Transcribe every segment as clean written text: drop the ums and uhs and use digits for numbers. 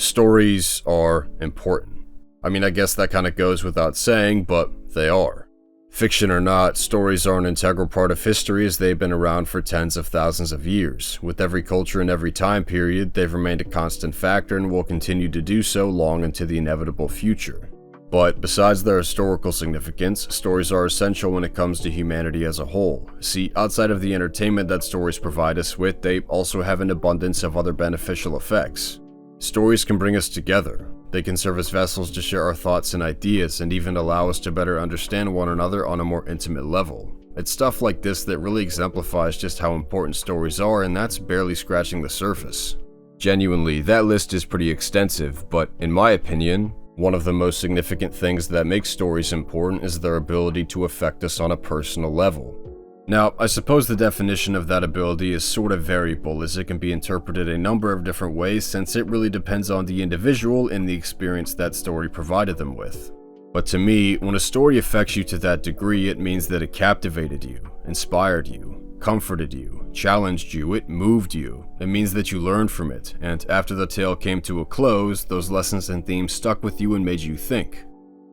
Stories are important. I mean, I guess that kind of goes without saying, but they are. Fiction or not, stories are an integral part of history as they've been around for tens of thousands of years. With every culture and every time period, they've remained a constant factor and will continue to do so long into the inevitable future. But besides their historical significance, stories are essential when it comes to humanity as a whole. See, outside of the entertainment that stories provide us with, they also have an abundance of other beneficial effects. Stories can bring us together. They can serve as vessels to share our thoughts and ideas, and even allow us to better understand one another on a more intimate level. It's stuff like this that really exemplifies just how important stories are, and that's barely scratching the surface. Genuinely, that list is pretty extensive, but in my opinion, one of the most significant things that makes stories important is their ability to affect us on a personal level. Now, I suppose the definition of that ability is sort of variable, as it can be interpreted a number of different ways since it really depends on the individual and the experience that story provided them with. But to me, when a story affects you to that degree, it means that it captivated you, inspired you, comforted you, challenged you, it moved you. It means that you learned from it, and after the tale came to a close, those lessons and themes stuck with you and made you think.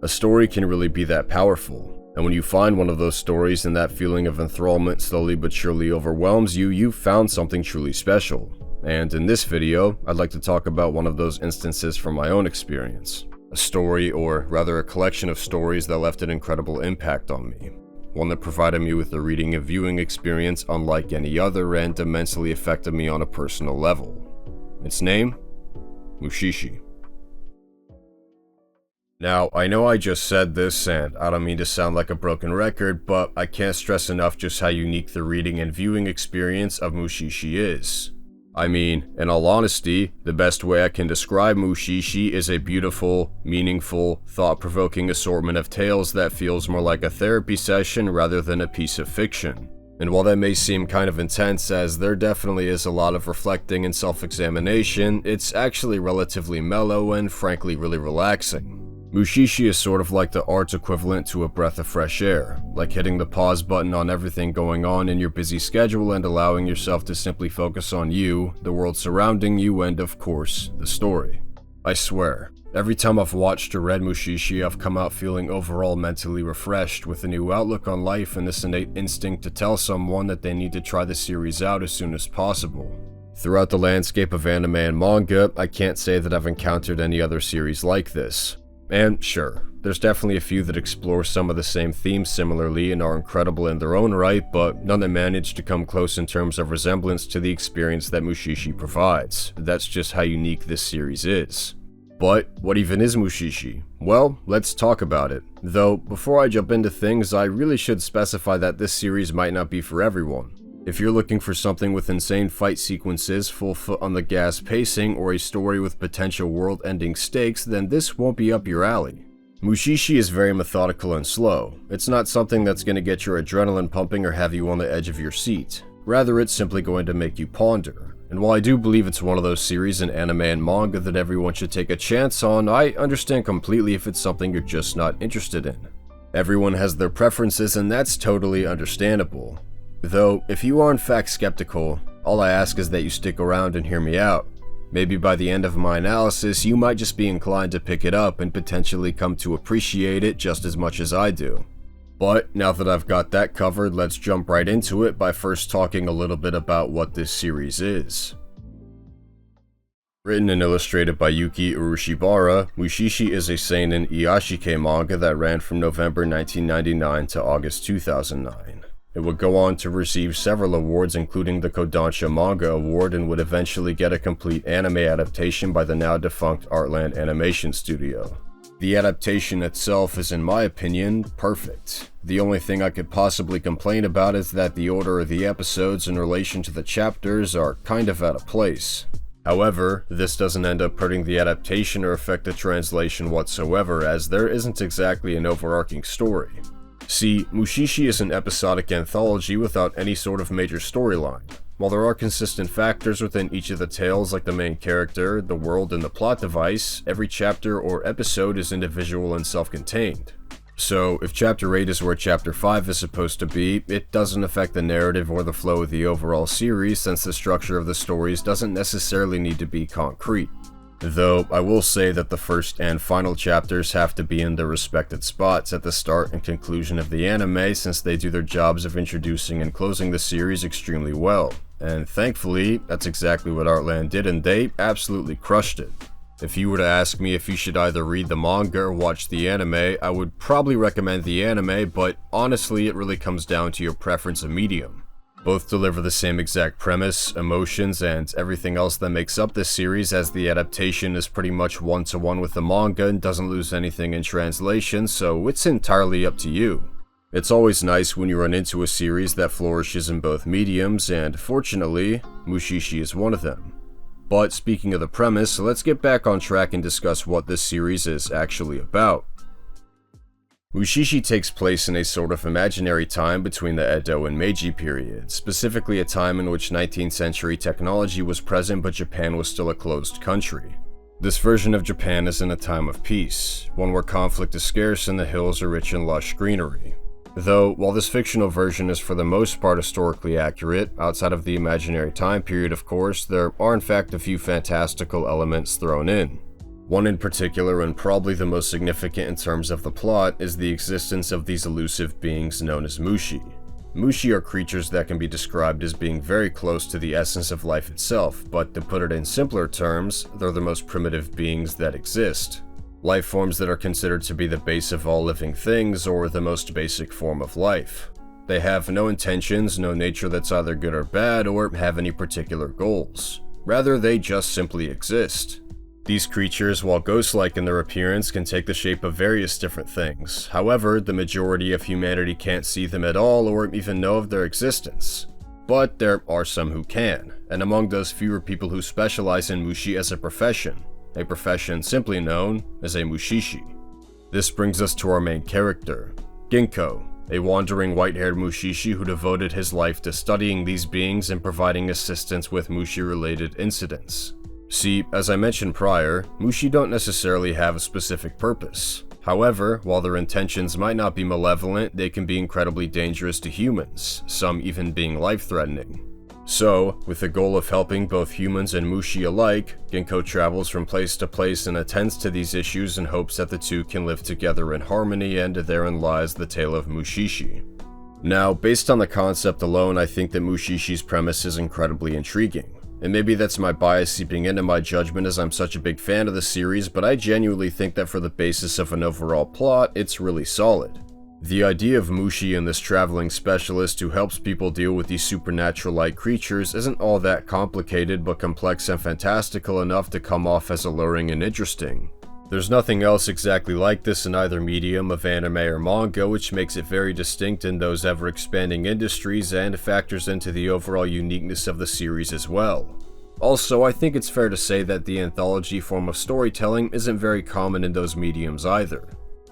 A story can really be that powerful. And when you find one of those stories and that feeling of enthrallment slowly but surely overwhelms you, you've found something truly special. And in this video, I'd like to talk about one of those instances from my own experience. A story, or rather a collection of stories that left an incredible impact on me. One that provided me with a reading and viewing experience unlike any other and immensely affected me on a personal level. Its name? Mushishi. Now, I know I just said this, and I don't mean to sound like a broken record, but I can't stress enough just how unique the reading and viewing experience of Mushishi is. I mean, in all honesty, the best way I can describe Mushishi is a beautiful, meaningful, thought-provoking assortment of tales that feels more like a therapy session rather than a piece of fiction. And while that may seem kind of intense, as there definitely is a lot of reflecting and self-examination, it's actually relatively mellow and frankly really relaxing. Mushishi is sort of like the art's equivalent to a breath of fresh air, like hitting the pause button on everything going on in your busy schedule and allowing yourself to simply focus on you, the world surrounding you, and of course, the story. I swear, every time I've watched or read Mushishi, I've come out feeling overall mentally refreshed with a new outlook on life and this innate instinct to tell someone that they need to try the series out as soon as possible. Throughout the landscape of anime and manga, I can't say that I've encountered any other series like this. And sure, there's definitely a few that explore some of the same themes similarly and are incredible in their own right, but none that manage to come close in terms of resemblance to the experience that Mushishi provides. That's just how unique this series is. But what even is Mushishi? Well, let's talk about it. Though, before I jump into things, I really should specify that this series might not be for everyone. If you're looking for something with insane fight sequences, full foot on the gas pacing, or a story with potential world-ending stakes, then this won't be up your alley. Mushishi is very methodical and slow. It's not something that's going to get your adrenaline pumping or have you on the edge of your seat. Rather, it's simply going to make you ponder. And while I do believe it's one of those series in anime and manga that everyone should take a chance on, I understand completely if it's something you're just not interested in. Everyone has their preferences, and that's totally understandable. Though, if you are in fact skeptical, all I ask is that you stick around and hear me out. Maybe by the end of my analysis, you might just be inclined to pick it up and potentially come to appreciate it just as much as I do. But now that I've got that covered, let's jump right into it by first talking a little bit about what this series is. Written and illustrated by Yuki Urushibara, Mushishi is a seinen Iyashike manga that ran from November 1999 to August 2009. It would go on to receive several awards including the Kodansha Manga Award and would eventually get a complete anime adaptation by the now defunct Artland Animation Studio. The adaptation itself is, in my opinion, perfect. The only thing I could possibly complain about is that the order of the episodes in relation to the chapters are kind of out of place. However, this doesn't end up hurting the adaptation or affect the translation whatsoever, as there isn't exactly an overarching story. See, Mushishi is an episodic anthology without any sort of major storyline. While there are consistent factors within each of the tales like the main character, the world, and the plot device, every chapter or episode is individual and self-contained. So, if Chapter 8 is where Chapter 5 is supposed to be, it doesn't affect the narrative or the flow of the overall series since the structure of the stories doesn't necessarily need to be concrete. Though I will say that the first and final chapters have to be in their respected spots at the start and conclusion of the anime, since they do their jobs of introducing and closing the series extremely well. And thankfully, that's exactly what Artland did, and they absolutely crushed it. If you were to ask me if you should either read the manga or watch the anime, I would probably recommend the anime, but honestly it really comes down to your preference of medium. Both deliver the same exact premise, emotions, and everything else that makes up this series, as the adaptation is pretty much one-to-one with the manga and doesn't lose anything in translation, so it's entirely up to you. It's always nice when you run into a series that flourishes in both mediums, and fortunately, Mushishi is one of them. But speaking of the premise, let's get back on track and discuss what this series is actually about. Mushishi takes place in a sort of imaginary time between the Edo and Meiji periods, specifically a time in which 19th century technology was present but Japan was still a closed country. This version of Japan is in a time of peace, one where conflict is scarce and the hills are rich in lush greenery. Though, while this fictional version is for the most part historically accurate, outside of the imaginary time period of course, there are in fact a few fantastical elements thrown in. One in particular, and probably the most significant in terms of the plot, is the existence of these elusive beings known as Mushi. Mushi are creatures that can be described as being very close to the essence of life itself, but to put it in simpler terms, they're the most primitive beings that exist. Life forms that are considered to be the base of all living things, or the most basic form of life. They have no intentions, no nature that's either good or bad, or have any particular goals. Rather, they just simply exist. These creatures, while ghost-like in their appearance, can take the shape of various different things. However, the majority of humanity can't see them at all or even know of their existence. But there are some who can, and among those fewer people who specialize in Mushi as a profession simply known as a Mushishi. This brings us to our main character, Ginkgo, a wandering white-haired Mushishi who devoted his life to studying these beings and providing assistance with Mushi-related incidents. See, as I mentioned prior, Mushi don't necessarily have a specific purpose. However, while their intentions might not be malevolent, they can be incredibly dangerous to humans, some even being life-threatening. So, with the goal of helping both humans and Mushi alike, Ginkgo travels from place to place and attends to these issues in hopes that the two can live together in harmony, and therein lies the tale of Mushishi. Now, based on the concept alone, I think that Mushishi's premise is incredibly intriguing. And maybe that's my bias seeping into my judgment as I'm such a big fan of the series, but I genuinely think that for the basis of an overall plot, it's really solid. The idea of Mushi and this traveling specialist who helps people deal with these supernatural-like creatures isn't all that complicated, but complex and fantastical enough to come off as alluring and interesting. There's nothing else exactly like this in either medium of anime or manga, which makes it very distinct in those ever-expanding industries and factors into the overall uniqueness of the series as well. Also, I think it's fair to say that the anthology form of storytelling isn't very common in those mediums either.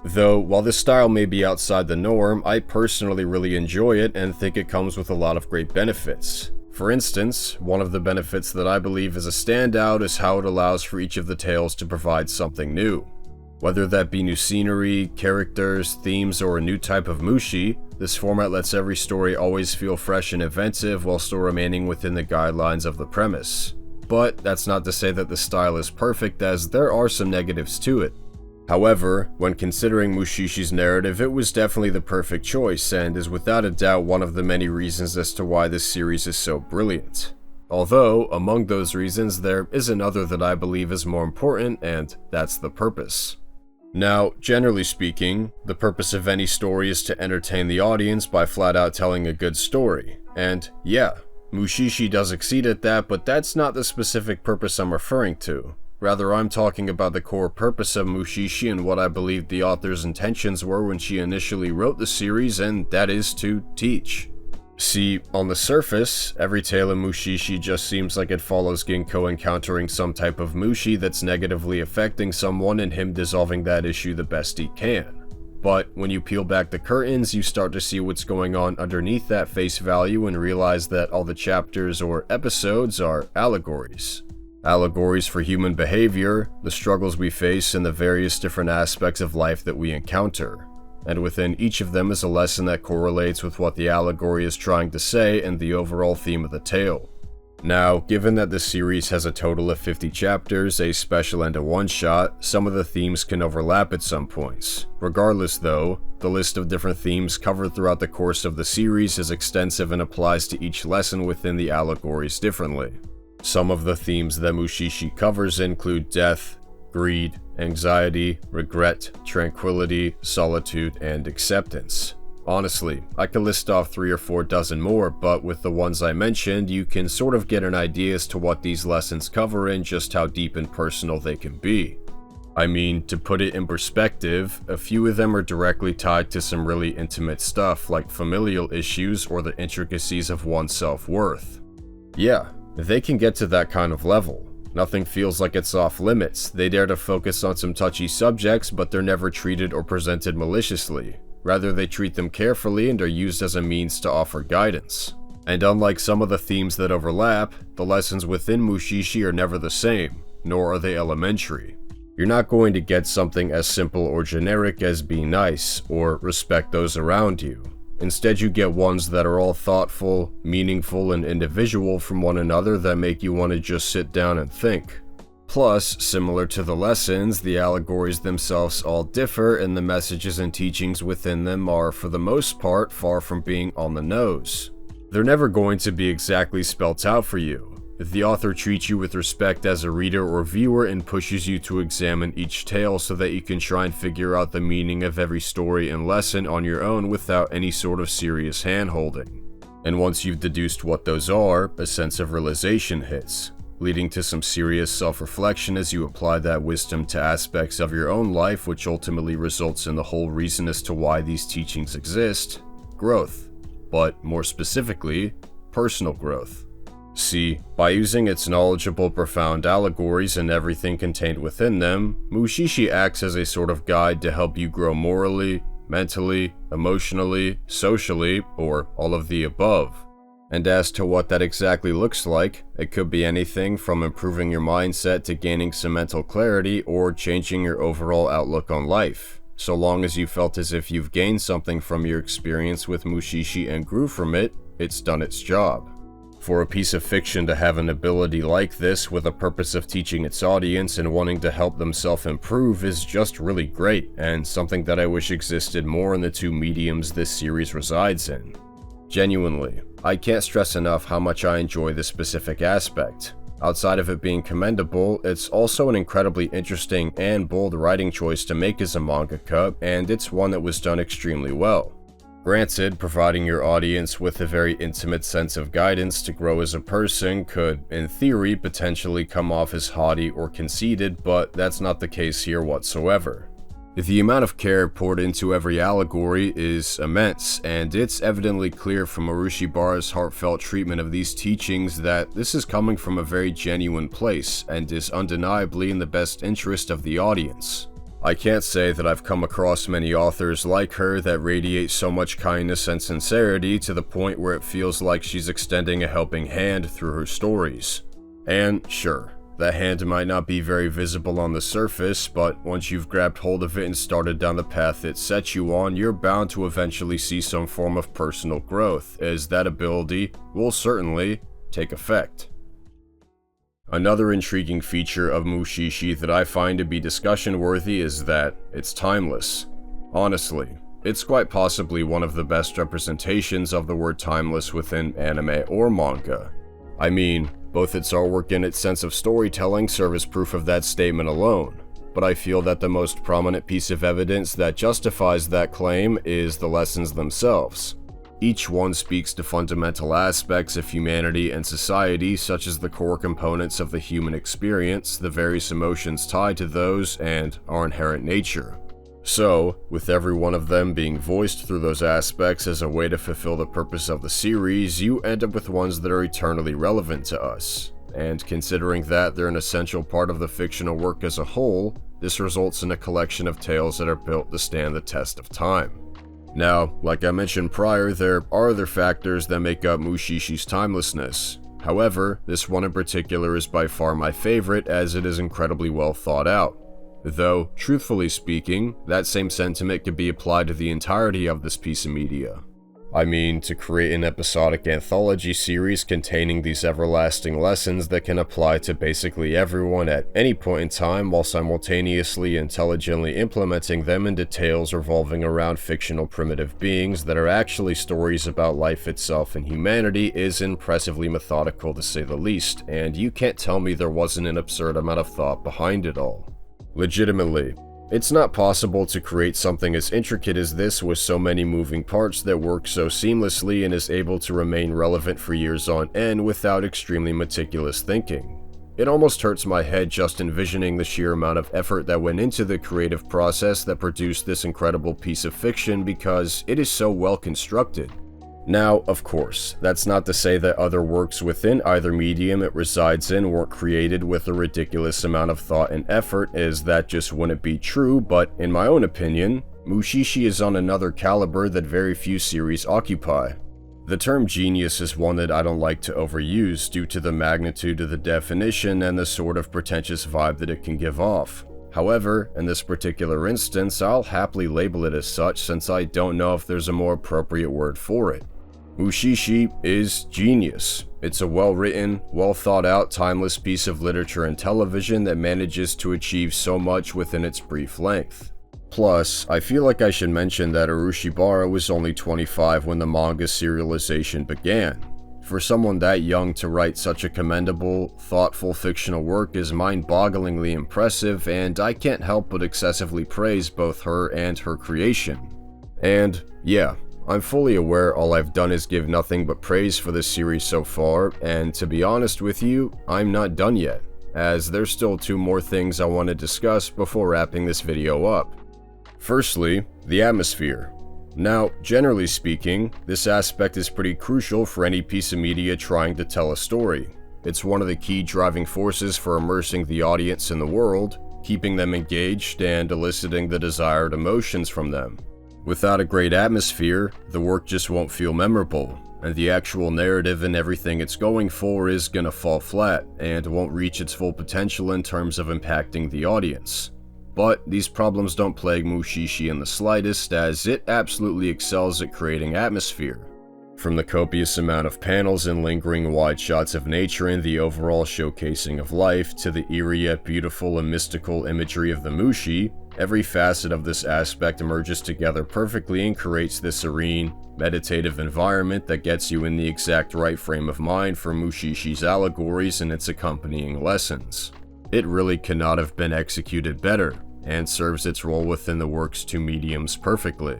Though, while this style may be outside the norm, I personally really enjoy it and think it comes with a lot of great benefits. For instance, one of the benefits that I believe is a standout is how it allows for each of the tales to provide something new. Whether that be new scenery, characters, themes, or a new type of Mushi, this format lets every story always feel fresh and inventive while still remaining within the guidelines of the premise. But that's not to say that the style is perfect, as there are some negatives to it. However, when considering Mushishi's narrative, it was definitely the perfect choice, and is without a doubt one of the many reasons as to why this series is so brilliant. Although, among those reasons, there is another that I believe is more important, and that's the purpose. Now, generally speaking, the purpose of any story is to entertain the audience by flat out telling a good story. And yeah, Mushishi does exceed at that, but that's not the specific purpose I'm referring to. Rather, I'm talking about the core purpose of Mushishi and what I believe the author's intentions were when she initially wrote the series, and that is to teach. See, on the surface, every tale in Mushishi just seems like it follows Ginkgo encountering some type of Mushi that's negatively affecting someone and him dissolving that issue the best he can. But when you peel back the curtains, you start to see what's going on underneath that face value and realize that all the chapters or episodes are allegories. Allegories for human behavior, the struggles we face, and the various different aspects of life that we encounter. And within each of them is a lesson that correlates with what the allegory is trying to say and the overall theme of the tale. Now, given that the series has a total of 50 chapters, a special and a one-shot, some of the themes can overlap at some points. Regardless though, the list of different themes covered throughout the course of the series is extensive and applies to each lesson within the allegories differently. Some of the themes that Mushishi covers include death, greed, anxiety, regret, tranquility, solitude, and acceptance. Honestly, I could list off 3 or 4 dozen more, but with the ones I mentioned, you can sort of get an idea as to what these lessons cover and just how deep and personal they can be. I mean, to put it in perspective, a few of them are directly tied to some really intimate stuff like familial issues or the intricacies of one's self-worth. Yeah, they can get to that kind of level. Nothing feels like it's off limits. They dare to focus on some touchy subjects, but they're never treated or presented maliciously. Rather, they treat them carefully and are used as a means to offer guidance. And unlike some of the themes that overlap, the lessons within Mushishi are never the same, nor are they elementary. You're not going to get something as simple or generic as be nice or respect those around you. Instead, you get ones that are all thoughtful, meaningful, and individual from one another that make you want to just sit down and think. Plus, similar to the lessons, the allegories themselves all differ, and the messages and teachings within them are, for the most part, far from being on the nose. They're never going to be exactly spelt out for you. The author treats you with respect as a reader or viewer and pushes you to examine each tale so that you can try and figure out the meaning of every story and lesson on your own without any sort of serious hand-holding. And once you've deduced what those are, a sense of realization hits, leading to some serious self-reflection as you apply that wisdom to aspects of your own life, which ultimately results in the whole reason as to why these teachings exist: growth. But more specifically, personal growth. See, by using its knowledgeable, profound allegories and everything contained within them, Mushishi acts as a sort of guide to help you grow morally, mentally, emotionally, socially, or all of the above. And as to what that exactly looks like, it could be anything from improving your mindset to gaining some mental clarity or changing your overall outlook on life. So long as you felt as if you've gained something from your experience with Mushishi and grew from it, it's done its job. For a piece of fiction to have an ability like this with a purpose of teaching its audience and wanting to help them self-improve is just really great, and something that I wish existed more in the 2 mediums this series resides in. Genuinely, I can't stress enough how much I enjoy this specific aspect. Outside of it being commendable, it's also an incredibly interesting and bold writing choice to make as a mangaka, and it's one that was done extremely well. Granted, providing your audience with a very intimate sense of guidance to grow as a person could, in theory, potentially come off as haughty or conceited, but that's not the case here whatsoever. The amount of care poured into every allegory is immense, and it's evidently clear from Urushibara's heartfelt treatment of these teachings that this is coming from a very genuine place and is undeniably in the best interest of the audience. I can't say that I've come across many authors like her that radiate so much kindness and sincerity to the point where it feels like she's extending a helping hand through her stories. And sure, that hand might not be very visible on the surface, but once you've grabbed hold of it and started down the path it sets you on, you're bound to eventually see some form of personal growth, as that ability will certainly take effect. Another intriguing feature of Mushishi that I find to be discussion-worthy is that it's timeless. Honestly, it's quite possibly one of the best representations of the word timeless within anime or manga. I mean, both its artwork and its sense of storytelling serve as proof of that statement alone, but I feel that the most prominent piece of evidence that justifies that claim is the lessons themselves. Each one speaks to fundamental aspects of humanity and society, such as the core components of the human experience, the various emotions tied to those, and our inherent nature. So, with every one of them being voiced through those aspects as a way to fulfill the purpose of the series, you end up with ones that are eternally relevant to us. And considering that they're an essential part of the fictional work as a whole, this results in a collection of tales that are built to stand the test of time. Now, like I mentioned prior, there are other factors that make up Mushishi's timelessness. However, this one in particular is by far my favorite, as it is incredibly well thought out. Though, truthfully speaking, that same sentiment could be applied to the entirety of this piece of media. I mean, to create an episodic anthology series containing these everlasting lessons that can apply to basically everyone at any point in time while simultaneously intelligently implementing them into tales revolving around fictional primitive beings that are actually stories about life itself and humanity is impressively methodical to say the least, and you can't tell me there wasn't an absurd amount of thought behind it all. Legitimately. It's not possible to create something as intricate as this with so many moving parts that work so seamlessly and is able to remain relevant for years on end without extremely meticulous thinking. It almost hurts my head just envisioning the sheer amount of effort that went into the creative process that produced this incredible piece of fiction because it is so well constructed. Now, of course, that's not to say that other works within either medium it resides in weren't created with a ridiculous amount of thought and effort, as that just wouldn't be true, but in my own opinion, Mushishi is on another caliber that very few series occupy. The term genius is one that I don't like to overuse due to the magnitude of the definition and the sort of pretentious vibe that it can give off. However, in this particular instance, I'll happily label it as such since I don't know if there's a more appropriate word for it. Mushishi is genius. It's a well-written, well-thought-out, timeless piece of literature and television that manages to achieve so much within its brief length. Plus, I feel like I should mention that Urushibara was only 25 when the manga serialization began. For someone that young to write such a commendable, thoughtful fictional work is mind-bogglingly impressive, and I can't help but excessively praise both her and her creation. And, yeah, I'm fully aware all I've done is give nothing but praise for this series so far, and to be honest with you, I'm not done yet, as there's still 2 more things I want to discuss before wrapping this video up. Firstly, the atmosphere. Now, generally speaking, this aspect is pretty crucial for any piece of media trying to tell a story. It's one of the key driving forces for immersing the audience in the world, keeping them engaged, and eliciting the desired emotions from them. Without a great atmosphere, the work just won't feel memorable, and the actual narrative and everything it's going for is gonna fall flat, and won't reach its full potential in terms of impacting the audience. But these problems don't plague Mushishi in the slightest, as it absolutely excels at creating atmosphere. From the copious amount of panels and lingering wide shots of nature and the overall showcasing of life, to the eerie yet beautiful and mystical imagery of the Mushi, every facet of this aspect emerges together perfectly and creates this serene, meditative environment that gets you in the exact right frame of mind for Mushishi's allegories and its accompanying lessons. It really could not have been executed better, and serves its role within the work's 2 mediums perfectly.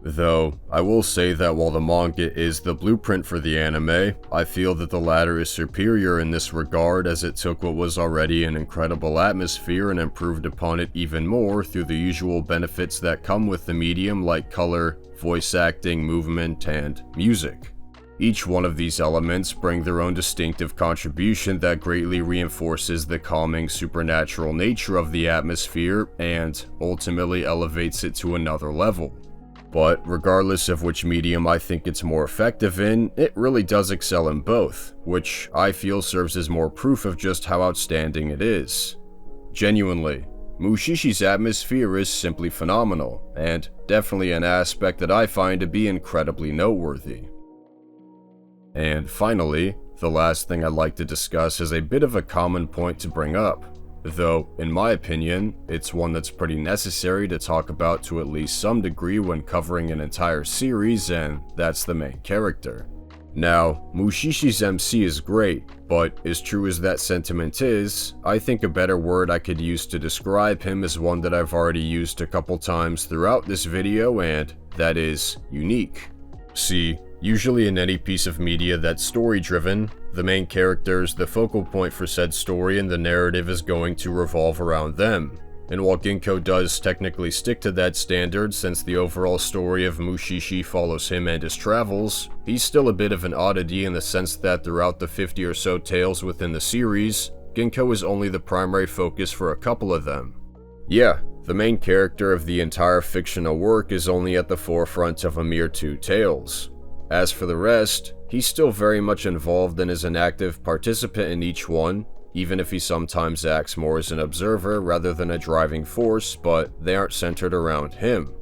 Though, I will say that while the manga is the blueprint for the anime, I feel that the latter is superior in this regard as it took what was already an incredible atmosphere and improved upon it even more through the usual benefits that come with the medium like color, voice acting, movement, and music. Each one of these elements bring their own distinctive contribution that greatly reinforces the calming supernatural nature of the atmosphere and ultimately elevates it to another level. But regardless of which medium I think it's more effective in, it really does excel in both, which I feel serves as more proof of just how outstanding it is. Genuinely, Mushishi's atmosphere is simply phenomenal, and definitely an aspect that I find to be incredibly noteworthy. And finally, the last thing I'd like to discuss is a bit of a common point to bring up, though, in my opinion, it's one that's pretty necessary to talk about to at least some degree when covering an entire series, and that's the main character. Now, Mushishi's MC is great, but as true as that sentiment is, I think a better word I could use to describe him is one that I've already used a couple times throughout this video, and that is unique. See, usually in any piece of media that's story-driven, the main character is the focal point for said story and the narrative is going to revolve around them. And while Ginko does technically stick to that standard since the overall story of Mushishi follows him and his travels, he's still a bit of an oddity in the sense that throughout the 50 or so tales within the series, Ginko is only the primary focus for a couple of them. Yeah, the main character of the entire fictional work is only at the forefront of a mere 2 tales. As for the rest, he's still very much involved and is an active participant in each one, even if he sometimes acts more as an observer rather than a driving force, but they aren't centered around him.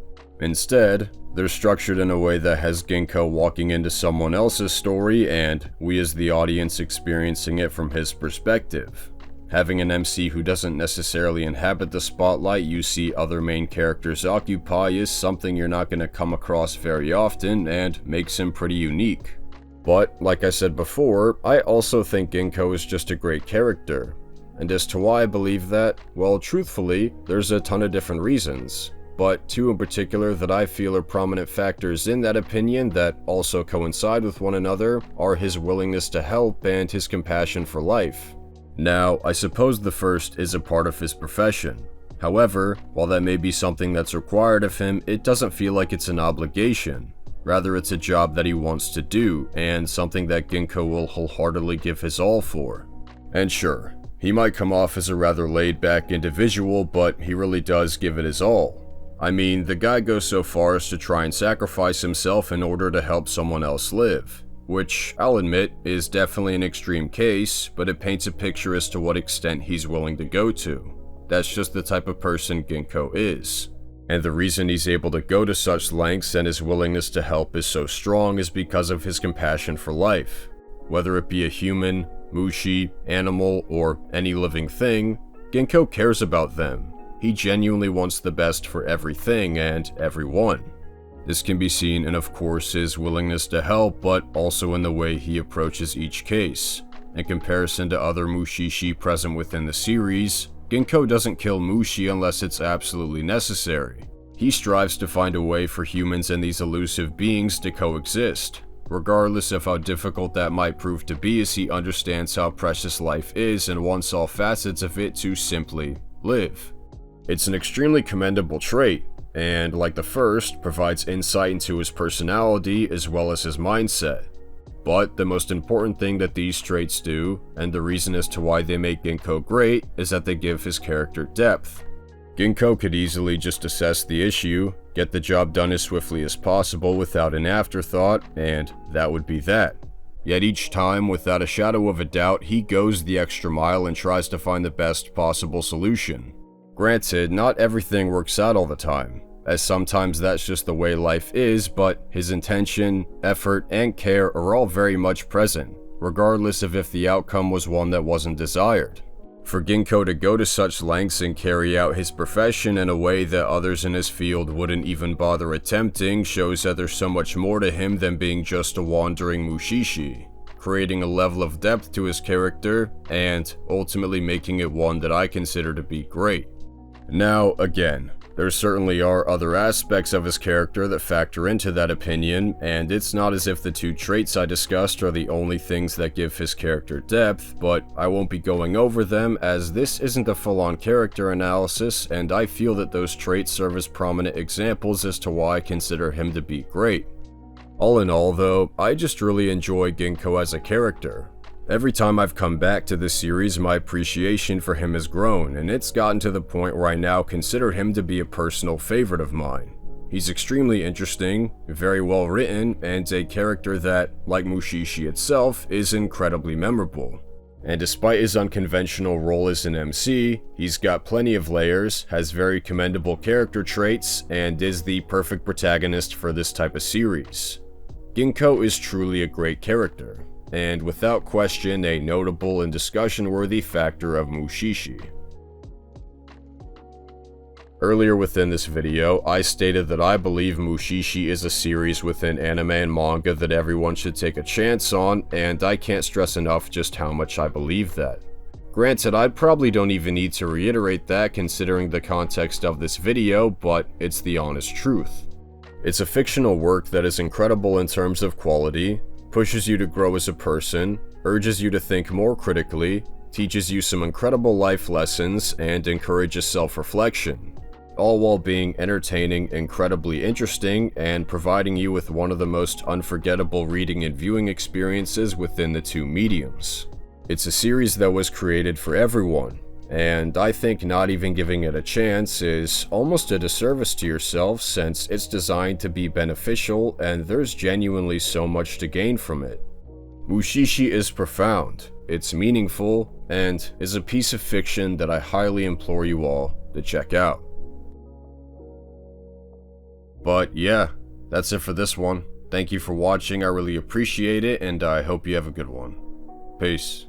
Instead, they're structured in a way that has Ginko walking into someone else's story and we as the audience experiencing it from his perspective. Having an MC who doesn't necessarily inhabit the spotlight you see other main characters occupy is something you're not going to come across very often and makes him pretty unique. But, like I said before, I also think Ginko is just a great character. And as to why I believe that, well, truthfully, there's a ton of different reasons. But two in particular that I feel are prominent factors in that opinion that also coincide with one another are his willingness to help and his compassion for life. Now, I suppose the first is a part of his profession. However, while that may be something that's required of him, it doesn't feel like it's an obligation. Rather, it's a job that he wants to do, and something that Ginko will wholeheartedly give his all for. And sure, he might come off as a rather laid-back individual, but he really does give it his all. I mean, the guy goes so far as to try and sacrifice himself in order to help someone else live. Which, I'll admit, is definitely an extreme case, but it paints a picture as to what extent he's willing to go to. That's just the type of person Ginko is. And the reason he's able to go to such lengths and his willingness to help is so strong is because of his compassion for life. Whether it be a human, mushi, animal, or any living thing, Ginko cares about them. He genuinely wants the best for everything and everyone. This can be seen in, of course, his willingness to help, but also in the way he approaches each case. In comparison to other Mushishi present within the series, Ginko doesn't kill Mushi unless it's absolutely necessary. He strives to find a way for humans and these elusive beings to coexist, regardless of how difficult that might prove to be, as he understands how precious life is and wants all facets of it to simply live. It's an extremely commendable trait, and like the first, provides insight into his personality as well as his mindset. But the most important thing that these traits do, and the reason as to why they make Ginko great, is that they give his character depth. Ginko could easily just assess the issue, get the job done as swiftly as possible without an afterthought, and that would be that. Yet each time, without a shadow of a doubt, he goes the extra mile and tries to find the best possible solution. Granted, not everything works out all the time, as sometimes that's just the way life is, but his intention, effort, and care are all very much present, regardless of if the outcome was one that wasn't desired. For Ginko to go to such lengths and carry out his profession in a way that others in his field wouldn't even bother attempting shows that there's so much more to him than being just a wandering Mushishi, creating a level of depth to his character, and ultimately making it one that I consider to be great. Now, again, there certainly are other aspects of his character that factor into that opinion, and it's not as if the two traits I discussed are the only things that give his character depth, but I won't be going over them as this isn't a full-on character analysis, and I feel that those traits serve as prominent examples as to why I consider him to be great. All in all though, I just really enjoy Ginko as a character. Every time I've come back to this series, my appreciation for him has grown, and it's gotten to the point where I now consider him to be a personal favorite of mine. He's extremely interesting, very well written, and a character that, like Mushishi itself, is incredibly memorable. And despite his unconventional role as an MC, he's got plenty of layers, has very commendable character traits, and is the perfect protagonist for this type of series. Ginko is truly a great character, and without question a notable and discussion-worthy factor of Mushishi. Earlier within this video, I stated that I believe Mushishi is a series within anime and manga that everyone should take a chance on, and I can't stress enough just how much I believe that. Granted, I probably don't even need to reiterate that considering the context of this video, but it's the honest truth. It's a fictional work that is incredible in terms of quality, pushes you to grow as a person, urges you to think more critically, teaches you some incredible life lessons, and encourages self-reflection, all while being entertaining, incredibly interesting, and providing you with one of the most unforgettable reading and viewing experiences within the two mediums. It's a series that was created for everyone, and I think not even giving it a chance is almost a disservice to yourself since it's designed to be beneficial and there's genuinely so much to gain from it. Mushishi is profound, it's meaningful, and is a piece of fiction that I highly implore you all to check out. But yeah, that's it for this one. Thank you for watching, I really appreciate it, and I hope you have a good one. Peace.